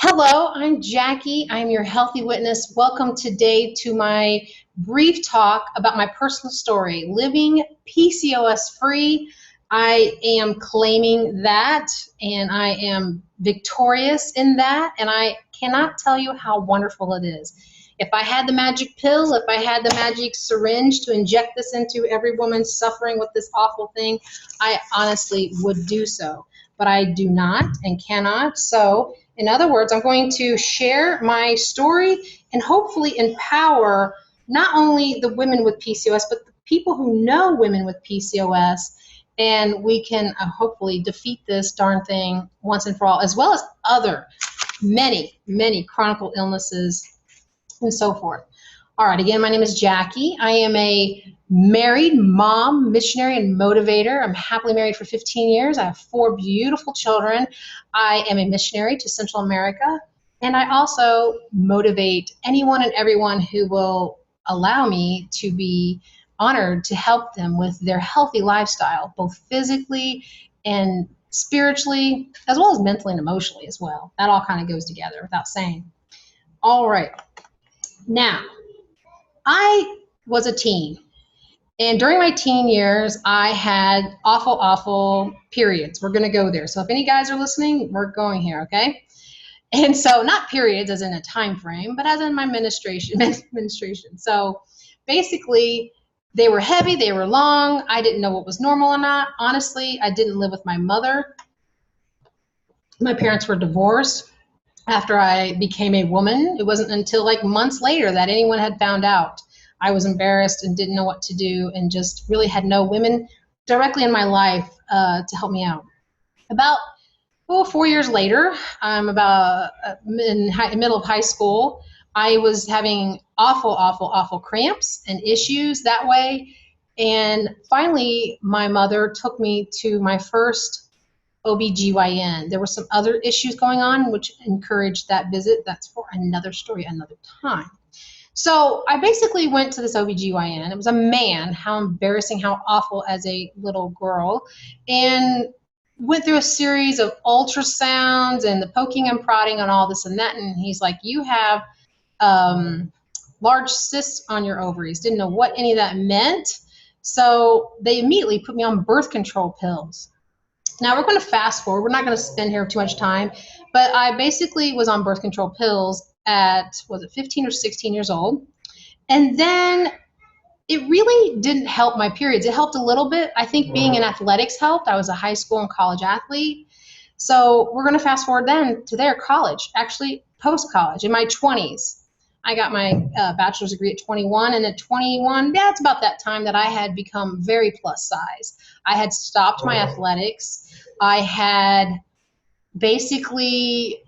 Hello, I'm Jackie. I'm your Healthy Witness. Welcome today to my brief talk about my personal story, living PCOS-free. I am claiming that, and I am victorious in that, and I cannot tell you how wonderful it is. If I had the magic pill, if I had the magic syringe to inject this into every woman suffering with this awful thing, I honestly would do so. But I do not and cannot. So in other words, I'm going to share my story and hopefully empower not only the women with PCOS, but the people who know women with PCOS, and we can hopefully defeat this darn thing once and for all, as well as other many chronic illnesses and so forth. All right, again, my name is Jackie. I am a married mom, missionary, and motivator. I'm happily married for 15 years. I have 4 beautiful children. I am a missionary to Central America, and I also motivate anyone and everyone who will allow me to be honored to help them with their healthy lifestyle, both physically and spiritually, as well as mentally and emotionally as well. That all kind of goes together without saying. All right. Now, I was a teen, and during my teen years, I had awful periods. We're going to go there. So if any guys are listening, we're going here, okay? And so not periods as in a time frame, but as in my menstruation. So basically, they were heavy, they were long. I didn't know what was normal or not. Honestly, I didn't live with my mother. My parents were divorced. After I became a woman, it wasn't until like months later that anyone had found out. I was embarrassed and didn't know what to do and just really had no women directly in my life to help me out. About 4 years later, I'm about in middle of high school, I was having awful cramps and issues that way. And finally, my mother took me to my first OBGYN. There were some other issues going on which encouraged that visit. That's for another story, another time. So I basically went to this OBGYN. It was a man. How embarrassing, how awful as a little girl. And went through a series of ultrasounds and the poking and prodding on all this and that. And he's like, you have large cysts on your ovaries. Didn't know what any of that meant. So they immediately put me on birth control pills. Now we're going to fast forward. We're not going to spend here too much time, but I basically was on birth control pills at, was it 15 or 16 years old? And then it really didn't help my periods. It helped a little bit. I think being in athletics helped. I was a high school and college athlete. So we're going to fast forward then to their college, actually post-college, in my 20s. I got my bachelor's degree at 21, and at 21, that's about that time that I had become very plus size. I had stopped my athletics. I had basically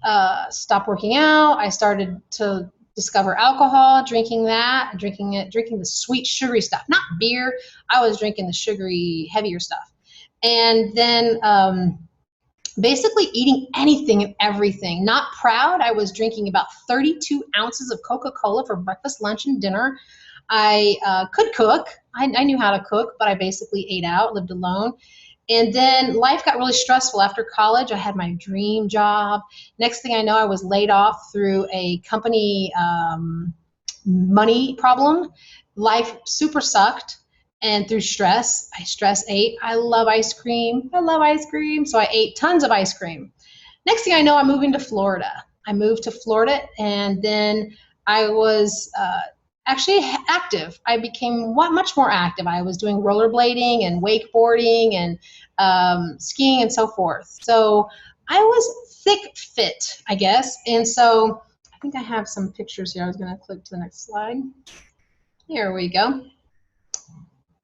stopped working out. I started to discover alcohol, drinking the sweet, sugary stuff, not beer. I was drinking the sugary, heavier stuff. And then basically eating anything and everything. Not proud. I was drinking about 32 ounces of Coca-Cola for breakfast, lunch, and dinner. I could cook. I knew how to cook, but I basically ate out, lived alone. And then life got really stressful after college. I had my dream job. Next thing I know, I was laid off through a company money problem. Life super sucked. And through stress, I stress ate. I love ice cream. So I ate tons of ice cream. Next thing I know, I'm moving to Florida. I moved to Florida, and then I was actually active. I became much more active. I was doing rollerblading and wakeboarding and skiing and so forth. So I was thick fit, I guess. And so I think I have some pictures here. I was going to click to the next slide. Here we go.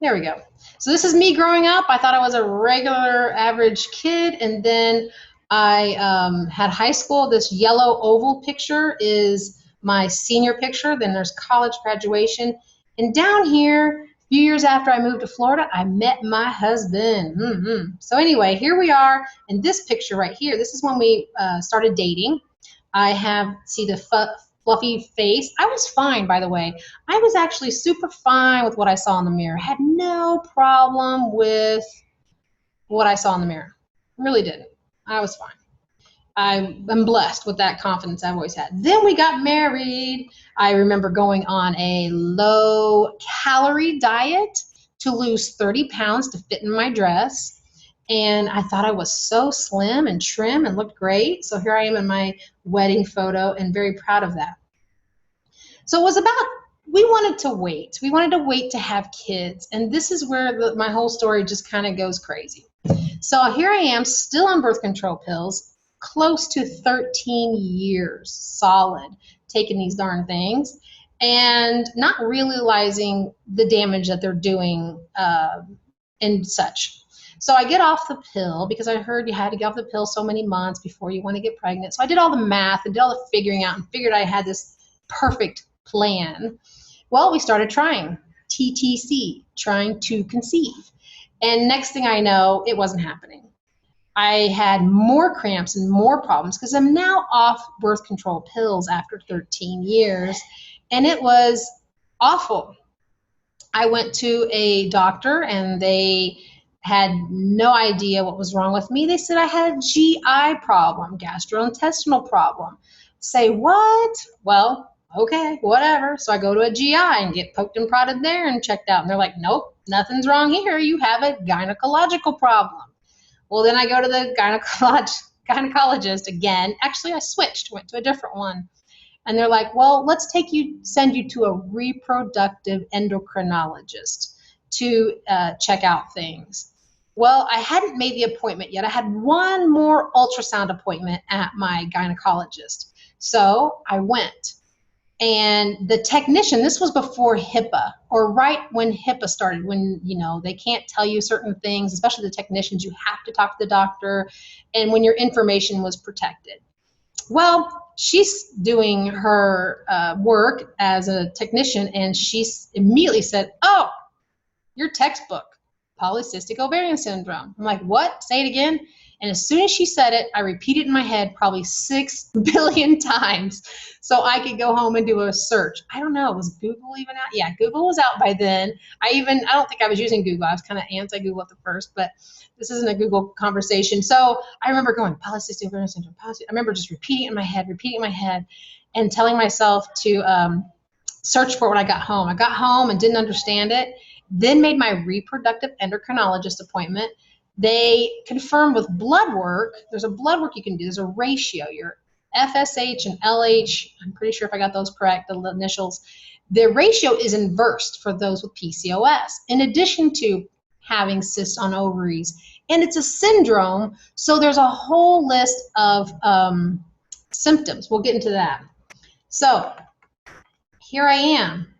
There we go. So this is me growing up. I thought I was a regular average kid, and then I had high school. This yellow oval picture is my senior picture. Then there's college graduation. And down here, a few years after I moved to Florida, I met my husband. So anyway, here we are in this picture right here. This is when we started dating. I have, see the fluffy face. I was fine, by the way. I was actually super fine with what I saw in the mirror. I had no problem with what I saw in the mirror. Really didn't. I was fine. I'm blessed with that confidence I've always had. Then we got married. I remember going on a low calorie diet to lose 30 pounds to fit in my dress. And I thought I was so slim and trim and looked great. So here I am in my wedding photo and very proud of that. So it was about, we wanted to wait. We wanted to wait to have kids. And this is where my whole story just kind of goes crazy. So here I am still on birth control pills, close to 13 years solid, taking these darn things and not realizing the damage that they're doing and such. So I get off the pill because I heard you had to get off the pill so many months before you want to get pregnant. So I did all the math and did all the figuring out and figured I had this perfect plan. Well, we started trying TTC, trying to conceive. And next thing I know, it wasn't happening. I had more cramps and more problems because I'm now off birth control pills after 13 years. And it was awful. I went to a doctor and they had no idea what was wrong with me. They said I had a GI problem, gastrointestinal problem. Say what? Well, okay, whatever. So I go to a GI and get poked and prodded there and checked out. And they're like, nope, nothing's wrong here. You have a gynecological problem. Well, then I go to the gynecologist again. Actually, I switched, went to a different one. And they're like, well, let's send you to a reproductive endocrinologist to check out things. Well, I hadn't made the appointment yet. I had one more ultrasound appointment at my gynecologist. So I went. And the technician, this was before HIPAA, or right when HIPAA started, when, they can't tell you certain things, especially the technicians, you have to talk to the doctor, and when your information was protected. Well, she's doing her work as a technician, and she immediately said, oh, your textbook, polycystic ovarian syndrome. I'm like, what? Say it again. And as soon as she said it, I repeated in my head probably 6 billion times so I could go home and do a search. I don't know, was Google even out? Yeah, Google was out by then. I don't think I was using Google. I was kind of anti-Google at the first, but this isn't a Google conversation. So I remember going, polycystic ovarian syndrome, I remember just repeating it in my head, and telling myself to search for it when I got home. I got home and didn't understand it, then made my reproductive endocrinologist appointment. They confirmed with blood work. There's a blood work you can do. There's a ratio. Your FSH and LH, I'm pretty sure if I got those correct, the initials. The ratio is inversed for those with PCOS, in addition to having cysts on ovaries. And it's a syndrome, so there's a whole list of symptoms. We'll get into that. So here I am.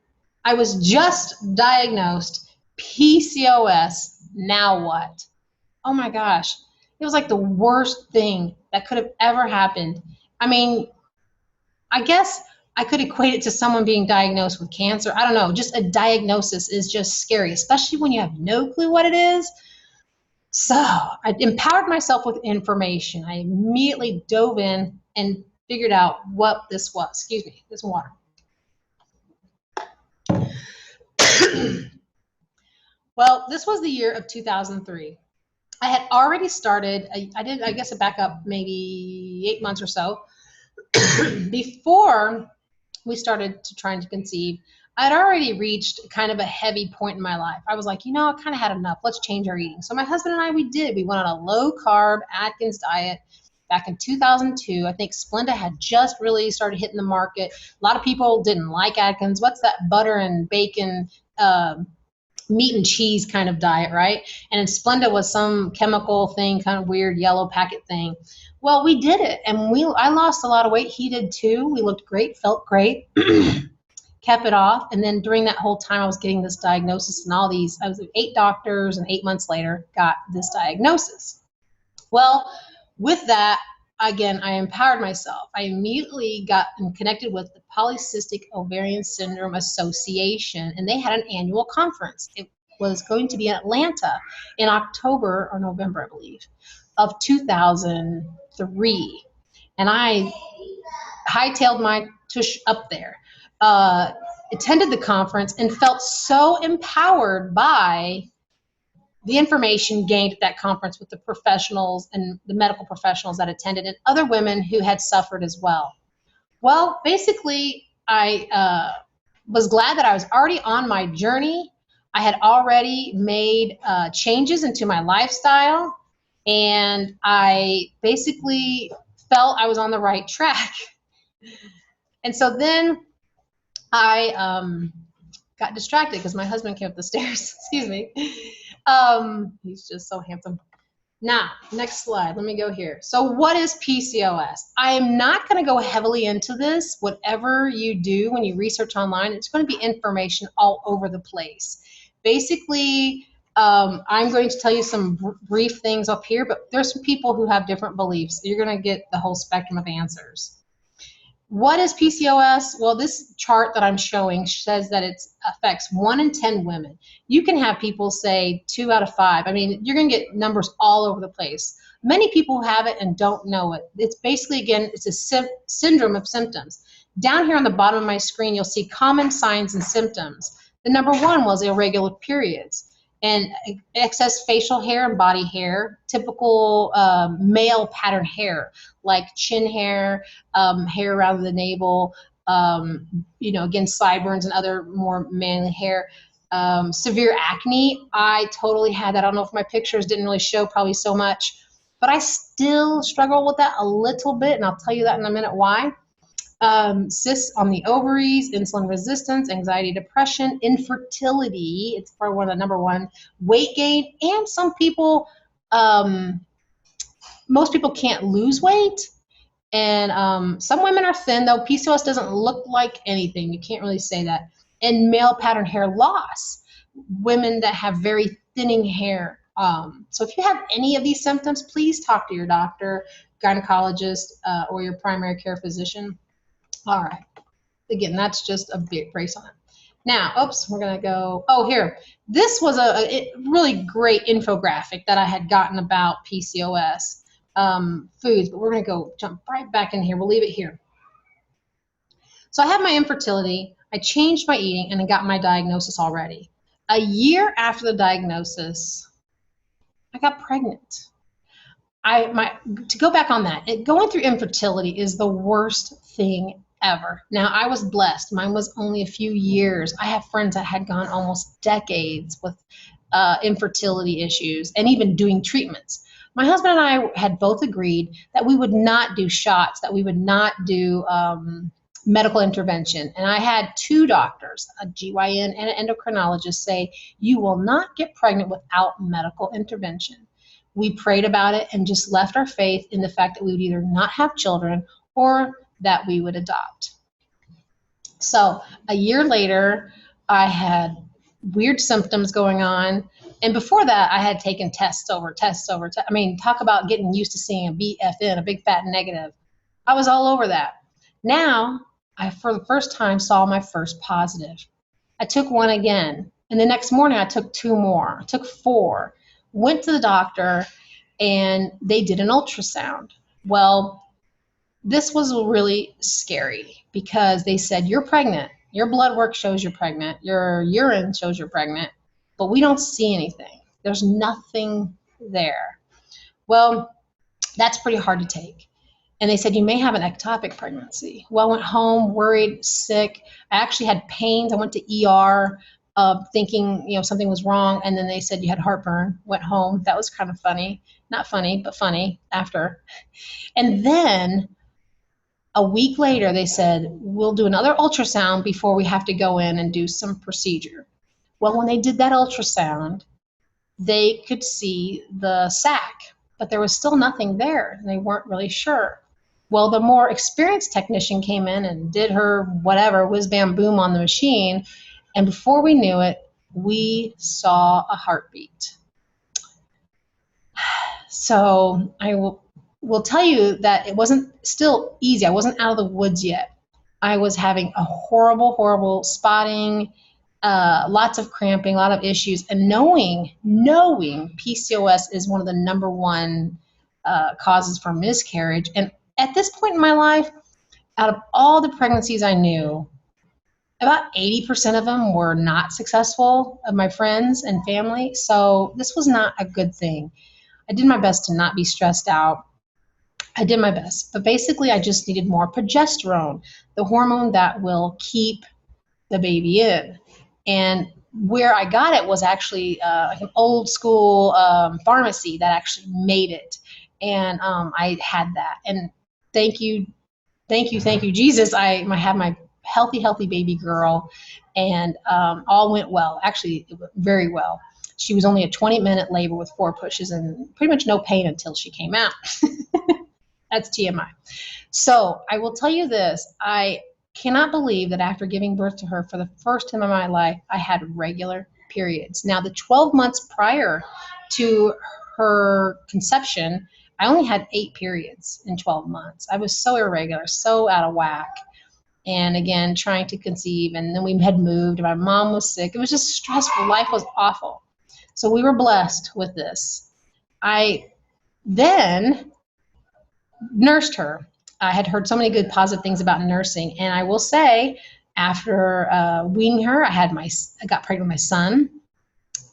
I was just diagnosed PCOS. Now what? Oh my gosh, it was like the worst thing that could have ever happened. I mean, I guess I could equate it to someone being diagnosed with cancer. I don't know, just a diagnosis is just scary, especially when you have no clue what it is. So I empowered myself with information. I immediately dove in and figured out what this was. Excuse me, this water. Well, this was the year of 2003. I had already started, I guess, a backup maybe 8 months or so. Before we started trying to conceive, I'd already reached kind of a heavy point in my life. I was like, I kind of had enough. Let's change our eating. So my husband and I, we went on a low carb Atkins diet back in 2002. I think Splenda had just really started hitting the market. A lot of people didn't like Atkins. What's that butter and bacon, meat and cheese kind of diet, right? And Splenda was some chemical thing, kind of weird yellow packet thing. Well, we did it, and I lost a lot of weight. He did too. We looked great, felt great, kept it off. And then during that whole time, I was getting this diagnosis and all these. I was at 8 doctors, and 8 months later, got this diagnosis. Well, with that, again, I empowered myself. I immediately got connected with the Polycystic Ovarian Syndrome Association, and they had an annual conference. It was going to be in Atlanta in October or November, I believe, of 2003. And I hightailed my tush up there, attended the conference, and felt so empowered by the information gained at that conference with the professionals and the medical professionals that attended and other women who had suffered as well. Well, basically, I was glad that I was already on my journey. I had already made changes into my lifestyle, and I basically felt I was on the right track. And so then I got distracted because my husband came up the stairs. Excuse me. He's just so handsome. Now, next slide. Let me go here. So what is PCOS? I am not going to go heavily into this. Whatever you do when you research online, it's going to be information all over the place. Basically, I'm going to tell you some brief things up here, but there's some people who have different beliefs. You're going to get the whole spectrum of answers. What is PCOS? Well, this chart that I'm showing says that it affects 1 in 10 women. You can have people say 2 out of 5. I mean, you're going to get numbers all over the place. Many people have it and don't know it. It's basically, again, it's a syndrome of symptoms. Down here on the bottom of my screen, you'll see common signs and symptoms. The number 1 was irregular periods and excess facial hair and body hair, typical male pattern hair, like chin hair, hair around the navel, again, sideburns and other more manly hair. Severe acne, I totally had that. I don't know if my pictures didn't really show probably so much, but I still struggle with that a little bit, and I'll tell you that in a minute why. Cysts on the ovaries, insulin resistance, anxiety, depression, infertility, it's probably one of the number 1, weight gain, and some people, most people can't lose weight, and some women are thin, though PCOS doesn't look like anything. You can't really say that. And male pattern hair loss, women that have very thinning hair. So if you have any of these symptoms, please talk to your doctor, gynecologist, or your primary care physician. All right. Again, that's just a big brace on it. Now, oops, we're going to go, here. This was a really great infographic that I had gotten about PCOS foods, but we're going to jump right back in here. We'll leave it here. So I had my infertility. I changed my eating, and I got my diagnosis already. A year after the diagnosis, I got pregnant. To go back on that, going through infertility is the worst thing ever. Now, I was blessed. Mine was only a few years. I have friends that had gone almost decades with infertility issues and even doing treatments. My husband and I had both agreed that we would not do shots, that we would not do medical intervention. And I had 2 doctors, a GYN and an endocrinologist, say, you will not get pregnant without medical intervention. We prayed about it and just left our faith in the fact that we would either not have children or that we would adopt. So a year later, I had weird symptoms going on. And before that, I had taken tests over tests. I mean, talk about getting used to seeing a BFN, a big fat negative. I was all over that. Now, I, for the first time, saw my first positive. I took one again. And the next morning, I took 2 more. I took 4. Went to the doctor, and they did an ultrasound. Well, this was really scary because they said, you're pregnant. Your blood work shows you're pregnant. Your urine shows you're pregnant, but we don't see anything. There's nothing there. Well, that's pretty hard to take. And they said, you may have an ectopic pregnancy. Well, I went home, worried, sick. I actually had pains. I went to ER thinking, something was wrong. And then they said you had heartburn. Went home. That was kind of funny. Not funny, but funny after. And then a week later, they said, we'll do another ultrasound before we have to go in and do some procedure. Well, when they did that ultrasound, they could see the sac, but there was still nothing there, and they weren't really sure. Well, the more experienced technician came in and did her whatever, whiz bam boom on the machine, and before we knew it, we saw a heartbeat. So I will tell you that it wasn't still easy. I wasn't out of the woods yet. I was having a horrible, horrible spotting, lots of cramping, a lot of issues, and knowing PCOS is one of the number 1 causes for miscarriage. And at this point in my life, out of all the pregnancies I knew, about 80% of them were not successful, of my friends and family. So this was not a good thing. I did my best to not be stressed out. I did my best. But basically, I just needed more progesterone, the hormone that will keep the baby in. And where I got it was actually like an old school pharmacy that actually made it. And I had that. And thank you, Jesus. I had my healthy baby girl, and all went well. Actually, it went very well. She was only a 20-minute labor with 4 pushes and pretty much no pain until she came out. That's TMI. So I will tell you this. I cannot believe that after giving birth to her for the first time in my life, I had regular periods. Now, the 12 months prior to her conception, I only had 8 periods in 12 months. I was so irregular, so out of whack. And again, trying to conceive, and then we had moved. My mom was sick. It was just stressful. Life was awful. So we were blessed with this. I then nursed her. I had heard so many good positive things about nursing, and I will say, after weaning her, I got pregnant with my son.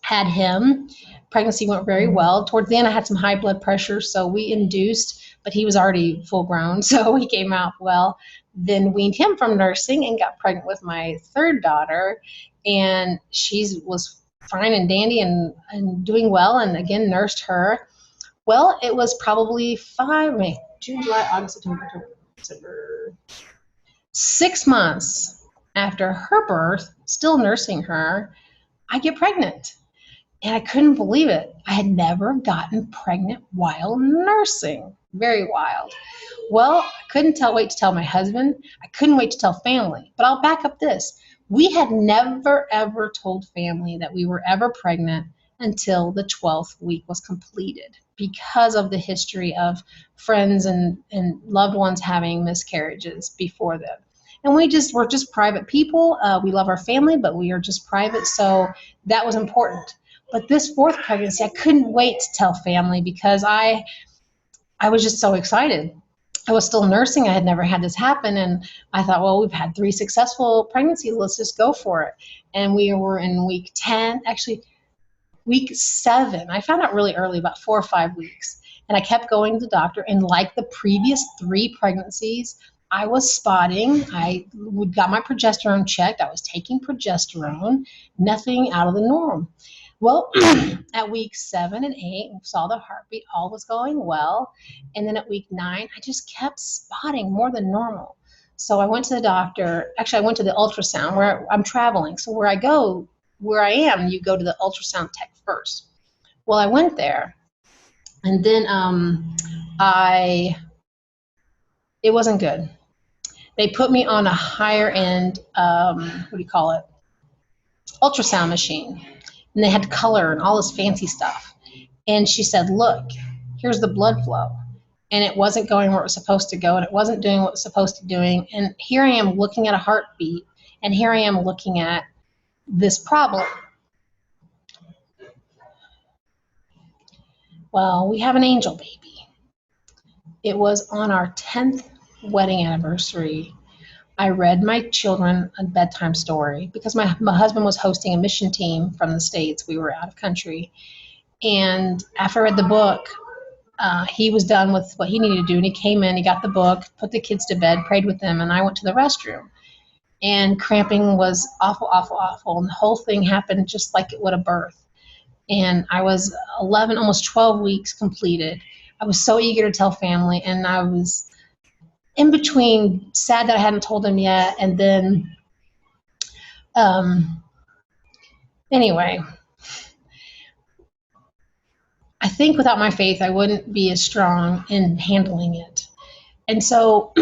Had him. Pregnancy went very well. Towards the end, I had some high blood pressure, so we induced, but he was already full grown, so he came out well. Then weaned him from nursing and got pregnant with my third daughter, and she was fine and dandy and doing well, and again nursed her. Well, it was probably June, July, August, September, October, December. 6 months after her birth, still nursing her, I get pregnant. And I couldn't believe it. I had never gotten pregnant while nursing. Very wild. Well, I couldn't wait to tell my husband. I couldn't wait to tell family. But I'll back up this. We had never, ever told family that we were ever pregnant until the 12th week was completed because of the history of friends and loved ones having miscarriages before them. And we're just private people. We love our family, but we are just private. So that was important. But this 4th pregnancy, I couldn't wait to tell family because I was just so excited. I was still nursing. I had never had this happen. And I thought, well, we've had 3 successful pregnancies. Let's just go for it. And we were in week 10, actually week 7. I found out really early, about 4 or 5 weeks. And I kept going to the doctor. And like the previous 3 pregnancies, I was spotting. I got my progesterone checked. I was taking progesterone, nothing out of the norm. Well, at week 7 and 8, we saw the heartbeat, all was going well. And then at week 9, I just kept spotting more than normal. So I went to the doctor. Actually, I went to the ultrasound where I'm traveling. So where I am, you go to the ultrasound tech first. Well, I went there, and then it wasn't good. They put me on a higher end, ultrasound machine. And they had color and all this fancy stuff. And she said, look, here's the blood flow. And it wasn't going where it was supposed to go, and it wasn't doing what it was supposed to be doing. And here I am looking at a heartbeat, and here I am looking at this problem. Well, we have an angel baby. It was on our 10th wedding anniversary. I read my children a bedtime story because my husband was hosting a mission team from the States. We were out of country. And after I read the book, he was done with what he needed to do. And he came in, he got the book, put the kids to bed, prayed with them, and I went to the restroom. And cramping was awful, awful, awful. And the whole thing happened just like it would a birth. And I was 11, almost 12 weeks completed. I was so eager to tell family, and I was in between sad that I hadn't told them yet, and then anyway, I think without my faith I wouldn't be as strong in handling it. And so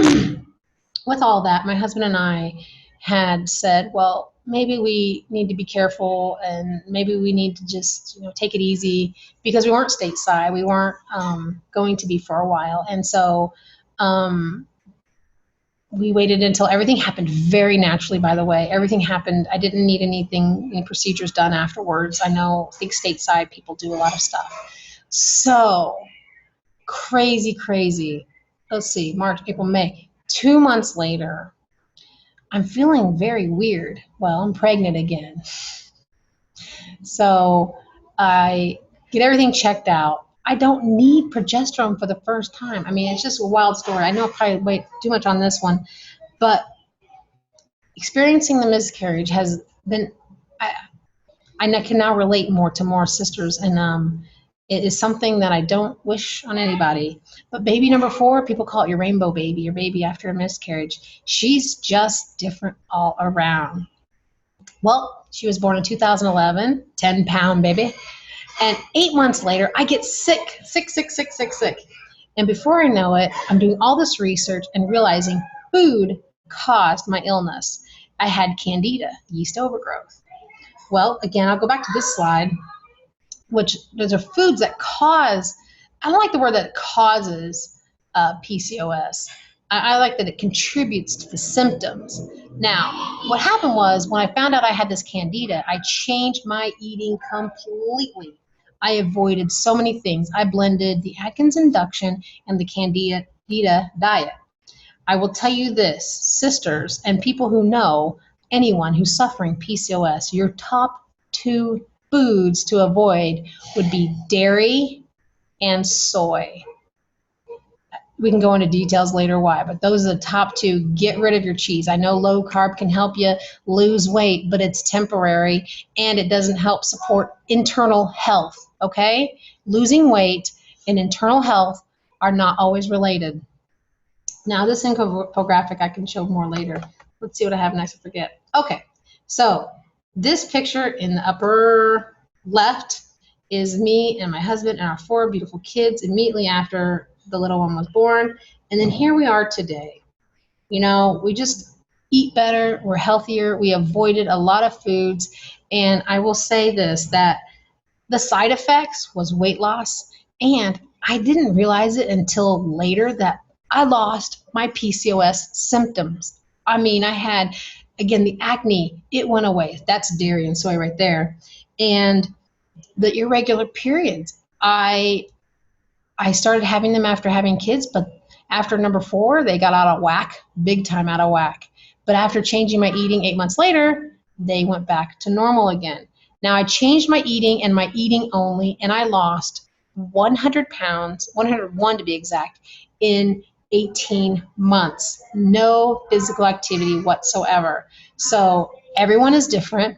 with all that, my husband and I had said, well, maybe we need to be careful, and maybe we need to just take it easy, because we weren't stateside. We weren't going to be for a while. And so we waited until everything happened very naturally, by the way. Everything happened. I didn't need any procedures done afterwards. I think stateside people do a lot of stuff. So crazy. Let's see, March, April, May. 2 months later, I'm feeling very weird. Well, I'm pregnant again. So I get everything checked out. I don't need progesterone for the first time. I mean, it's just a wild story. I know I probably wait too much on this one, but experiencing the miscarriage has been, I can now relate more to more sisters, and it is something that I don't wish on anybody. But baby number 4, people call it your rainbow baby, your baby after a miscarriage. She's just different all around. Well, she was born in 2011, 10-pound baby. And 8 months later, I get sick. And before I know it, I'm doing all this research and realizing food caused my illness. I had candida, yeast overgrowth. Well, again, I'll go back to this slide, which those are foods that cause, I don't like the word that causes PCOS. I like that it contributes to the symptoms. Now, what happened was when I found out I had this candida, I changed my eating completely. I avoided so many things. I blended the Atkins induction and the candida diet. I will tell you this, sisters and people who know anyone who's suffering PCOS, your top 2 foods to avoid would be dairy and soy. We can go into details later why, but those are the top 2. Get rid of your cheese. I know low carb can help you lose weight, but it's temporary and it doesn't help support internal health, okay? Losing weight and internal health are not always related. Now, this infographic I can show more later. Let's see what I have next. I forget. Okay, so this picture in the upper left is me and my husband and our 4 beautiful kids immediately after the little one was born. And then here we are today. You know, we just eat better. We're healthier. We avoided a lot of foods. And I will say this, that the side effects was weight loss. And I didn't realize it until later that I lost my PCOS symptoms. I mean, I had, again, the acne, it went away. That's dairy and soy right there. And the irregular periods, I started having them after having kids, but after number 4, they got out of whack, big time out of whack. But after changing my eating 8 months later, they went back to normal again. Now I changed my eating and my eating only, and I lost 100 pounds, 101 to be exact, in 18 months. No physical activity whatsoever. So everyone is different.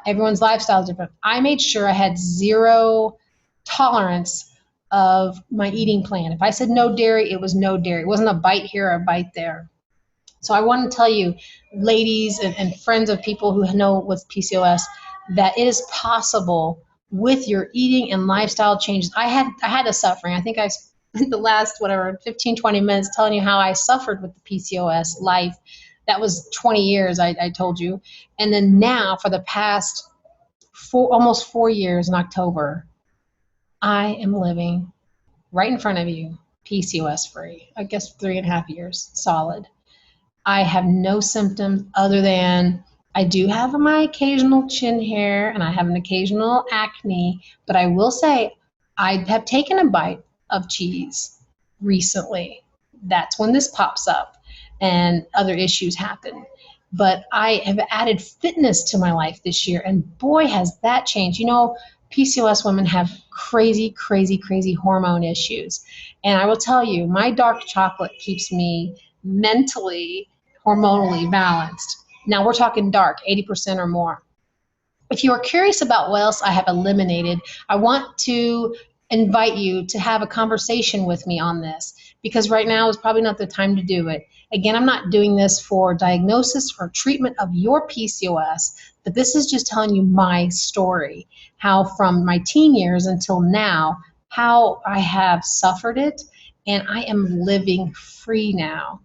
Everyone's lifestyle is different. I made sure I had 0 tolerance of my eating plan. If I said no dairy, it was no dairy. It wasn't a bite here or a bite there. So I want to tell you, ladies and friends of people who know what's PCOS, that it is possible with your eating and lifestyle changes. I had a suffering. I think I spent the last, 15, 20 minutes telling you how I suffered with the PCOS life. That was 20 years, I told you. And then now, for the past almost 4 years in October, I am living right in front of you, PCOS free. I guess 3.5 years solid. I have no symptoms other than I do have my occasional chin hair and I have an occasional acne, but I will say I have taken a bite of cheese recently. That's when this pops up and other issues happen. But I have added fitness to my life this year, and boy, has that changed. You know, PCOS women have crazy, crazy, crazy hormone issues. And I will tell you, my dark chocolate keeps me mentally, hormonally balanced. Now we're talking dark, 80% or more. If you are curious about what else I have eliminated, I want to invite you to have a conversation with me on this, because right now is probably not the time to do it. Again, I'm not doing this for diagnosis or treatment of your PCOS, but this is just telling you my story, how from my teen years until now, how I have suffered it, and I am living free now.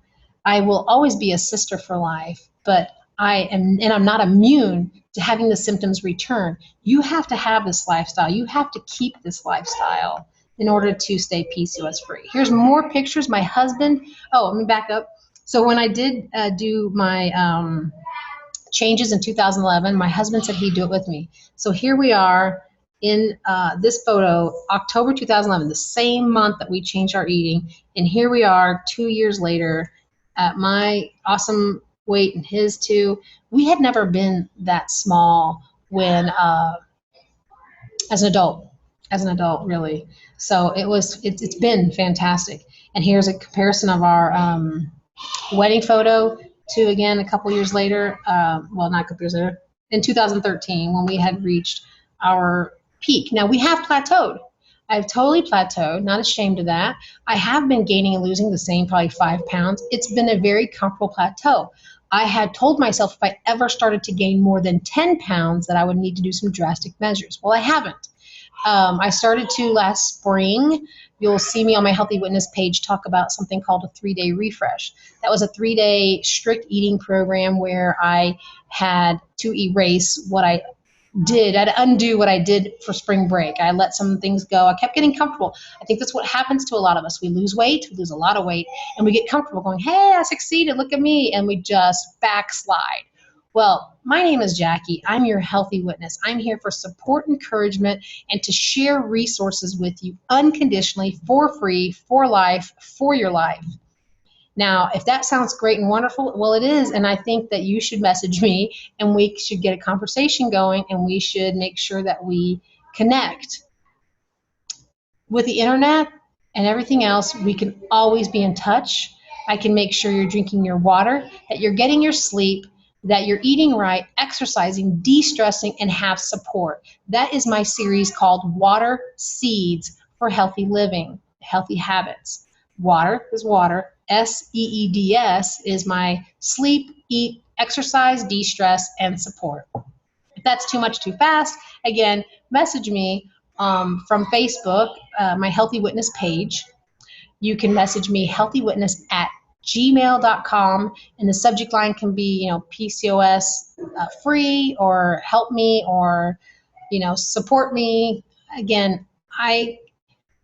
I will always be a sister for life, but I'm not immune to having the symptoms return. You have to have this lifestyle. You have to keep this lifestyle in order to stay PCOS free. Here's more pictures. My husband, let me back up. So when I did do my changes in 2011, my husband said he'd do it with me. So here we are in this photo, October 2011, the same month that we changed our eating. And here we are 2 years later at my awesome weight and his too. We had never been that small when as an adult really. So it's been fantastic. And here's a comparison of our wedding photo to, again, a couple years later, well, not a couple years later, in 2013, when we had reached our peak. Now we have plateaued. I've totally plateaued, not ashamed of that. I have been gaining and losing the same, probably 5 pounds. It's been a very comfortable plateau. I had told myself if I ever started to gain more than 10 pounds that I would need to do some drastic measures. Well, I haven't. I started to last spring. You'll see me on my Healthy Witness page talk about something called a 3-day refresh. That was a 3-day strict eating program where I had to erase what I did. I'd undo what I did for spring break. I let some things go. I kept getting comfortable. I think that's what happens to a lot of us. We lose weight, we lose a lot of weight, and we get comfortable going, hey, I succeeded, look at me, and we just backslide. Well, my name is Jackie. I'm your Healthy Witness. I'm here for support, encouragement, and to share resources with you unconditionally, for free, for life, for your life. Now, if that sounds great and wonderful, well, it is, and I think that you should message me, and we should get a conversation going, and we should make sure that we connect. With the internet and everything else, we can always be in touch. I can make sure you're drinking your water, that you're getting your sleep, that you're eating right, exercising, de-stressing, and have support. That is my series called Water Seeds for Healthy Living, Healthy Habits. Water is water. SEEDS is my sleep, eat, exercise, de-stress, and support. If that's too much too fast, again, message me from Facebook, my Healthy Witness page. You can message me healthywitness@gmail.com, and the subject line can be, PCOS free, or help me, or, support me. Again, I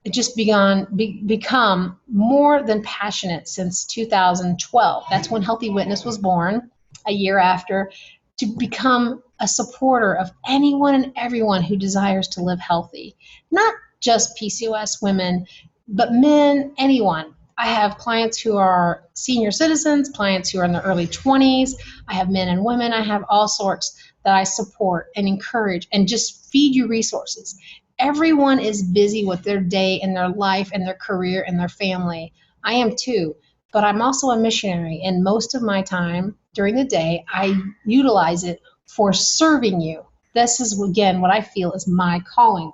just become more than passionate since 2012. That's when Healthy Witness was born, a year after, to become a supporter of anyone and everyone who desires to live healthy. Not just PCOS women, but men, anyone. I have clients who are senior citizens, clients who are in their early 20s. I have men and women. I have all sorts that I support and encourage and just feed you resources. Everyone is busy with their day and their life and their career and their family. I am too, but I'm also a missionary, and most of my time during the day, I utilize it for serving you. This is, again, what I feel is my calling.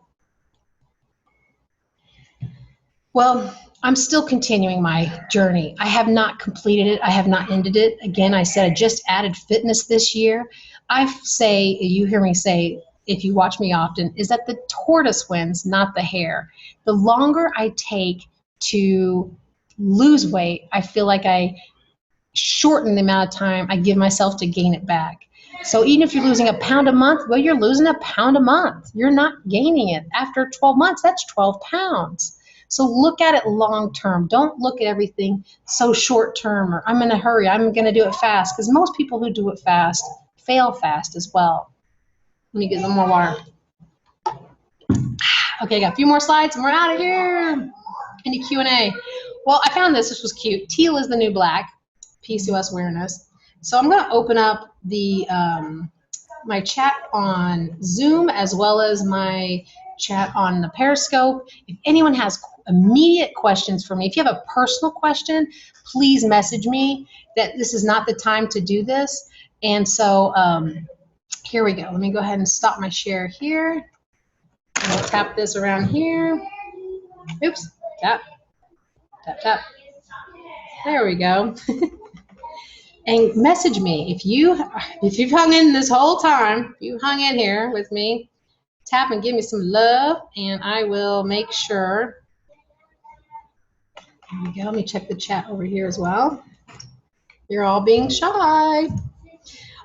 Well, I'm still continuing my journey. I have not completed it. I have not ended it. Again, I said I just added fitness this year. I say, you hear me say, if you watch me often, is that the tortoise wins, not the hare. The longer I take to lose weight, I feel like I shorten the amount of time I give myself to gain it back. So even if you're losing a pound a month, well, you're losing a pound a month. You're not gaining it. After 12 months, that's 12 pounds. So look at it long term. Don't look at everything so short term, or I'm in a hurry, I'm going to do it fast, because most people who do it fast fail fast as well. Let me get some more water. Okay, I got a few more slides and we're out of here. Any Q&A? Well, I found this. This was cute. Teal is the new black, PCOS awareness. So I'm going to open up the my chat on Zoom, as well as my chat on the Periscope. If anyone has immediate questions for me, if you have a personal question, please message me. That this is not the time to do this. And so here we go. Let me go ahead and stop my share here. I'll tap this around here. Oops, tap, tap, tap. There we go. And message me if you've hung in this whole time. If you hung in here with me, tap and give me some love, and I will make sure. There we go. Let me check the chat over here as well. You're all being shy.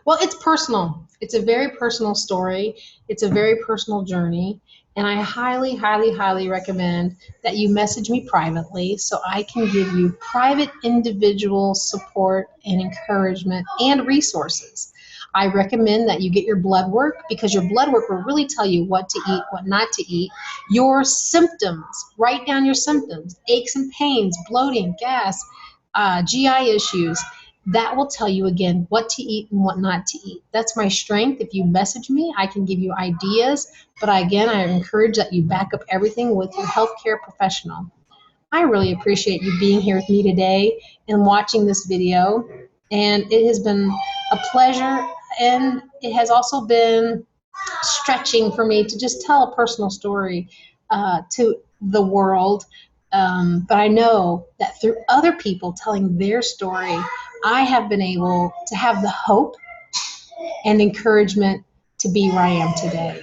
Well, it's personal. It's a very personal story. It's a very personal journey. And I highly, highly, highly recommend that you message me privately so I can give you private individual support and encouragement and resources. I recommend that you get your blood work, because your blood work will really tell you what to eat, what not to eat. Your symptoms, write down your symptoms, aches and pains, bloating, gas, GI issues. that will tell you again what to eat and what not to eat. That's my strength. If you message me, I can give you ideas, but I encourage that you back up everything with your healthcare professional. I really appreciate you being here with me today and watching this video. And it has been a pleasure, and it has also been stretching for me to just tell a personal story to the world. But I know that through other people telling their story, I have been able to have the hope and encouragement to be where I am today.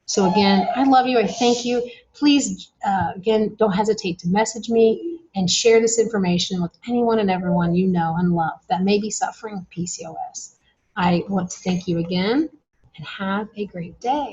So again, I love you. I thank you. Please, again, don't hesitate to message me and share this information with anyone and everyone you know and love that may be suffering with PCOS. I want to thank you again and have a great day.